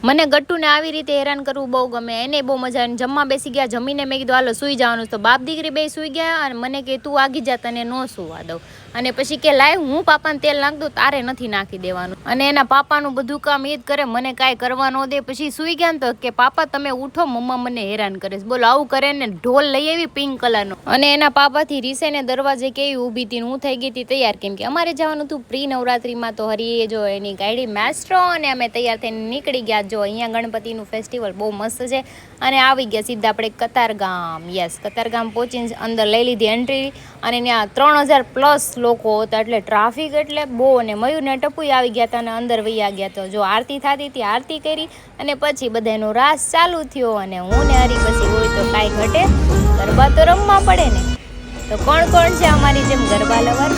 મને ગટ્ટુને આવી રીતે હેરાન કરવું બહુ ગમે, એને બહુ મજા આવે. જમવા બેસી ગયા, જમીને મેં કીધું હાલો સૂઈ જવાનું, તો બાપ દીકરી બે સૂઈ ગયા અને મને કે તું આગી જા, તને ન સુવા દઉં. અને પછી કે લાય હું પાપાને તેલ નાખ દઉં, તારે નથી નાખી દેવાનું. અને એના પાપાનું બધું કામ એ જ કરે, મને કાંઈ કરવા ન દે. પછી સૂઈ ગયા ને તો કે પાપા તમે ઉઠો, મમ્મા મને હેરાન કરે છે. બોલો આવું કરે ને. ઢોલ લઈ આવી પિંક કલરનો, અને એના પાપાથી રીસેને દરવાજે કેવી ઊભી હતી. હું થઈ ગઈ હતી તૈયાર, કેમ કે અમારે જવાનું હતું પ્રી નવરાત્રિમાં. તો હરીએ જો એની ગાડી મેસ્ટ્રો, અને અમે તૈયાર થઈને નીકળી ગયા. જો અહીંયા ગણપતિનું ફેસ્ટિવલ બહુ મસ્ત છે. અને આવી ગયા સીધા આપણે કતારગામ. યસ, કતારગામ પહોંચીને અંદર લઈ લીધી એન્ટ્રી. અને ત્યાં 3000+ લોકો હતા, એટલે ટ્રાફિક એટલે બહુ. અને મયુરને ટપુય આવી ગયા હતા અને અંદર વૈયા ગયા. તો જો આરતી થતી હતી, આરતી કરી અને પછી બધાનો રાસ ચાલુ થયો. અને હું ને હરી પછી હોય તો કાંઈ ઘટે, ગરબા તો રમવા પડે ને. તો કોણ કોણ છે અમારી જેમ ગરબા લવર?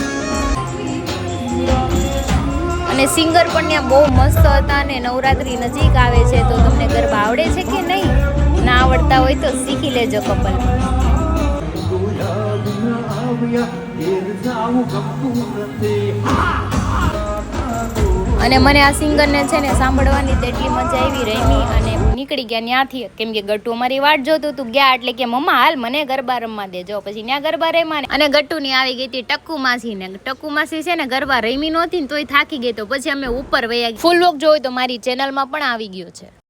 અને સિંગર પણ ત્યાં બહુ મસ્ત હતા. અને નવરાત્રી નજીક આવે છે, તો તમને ગરબા આવડે છે કે નહીં? ના આવડતા હોય તો શીખી લેજો કપલ. અને મને આ સિંગરને છે ને સાંભળવાની તેટલી મજા આવી. રમી અને નીકળી ગયા ત્યાંથી, કેમ કે ગટ્ટુ અમારી વાટ જોતું હતું. ગયા એટલે કે મમ્મા હાલ મને ગરબા રમવા દેજો. પછી ત્યાં ગરબા રમ્યા. અને ગટ્ટુની આવી ગઈ હતી ટક્કુ માસી ને. ટક્કુ માસી છે ને ગરબા રમી નહોતી ને તોય થાકી ગઈ. તો પછી અમે ઉપર વયા ગયા. ફૂલ લોક જોયું તો મારી ચેનલમાં પણ આવી ગયો છે.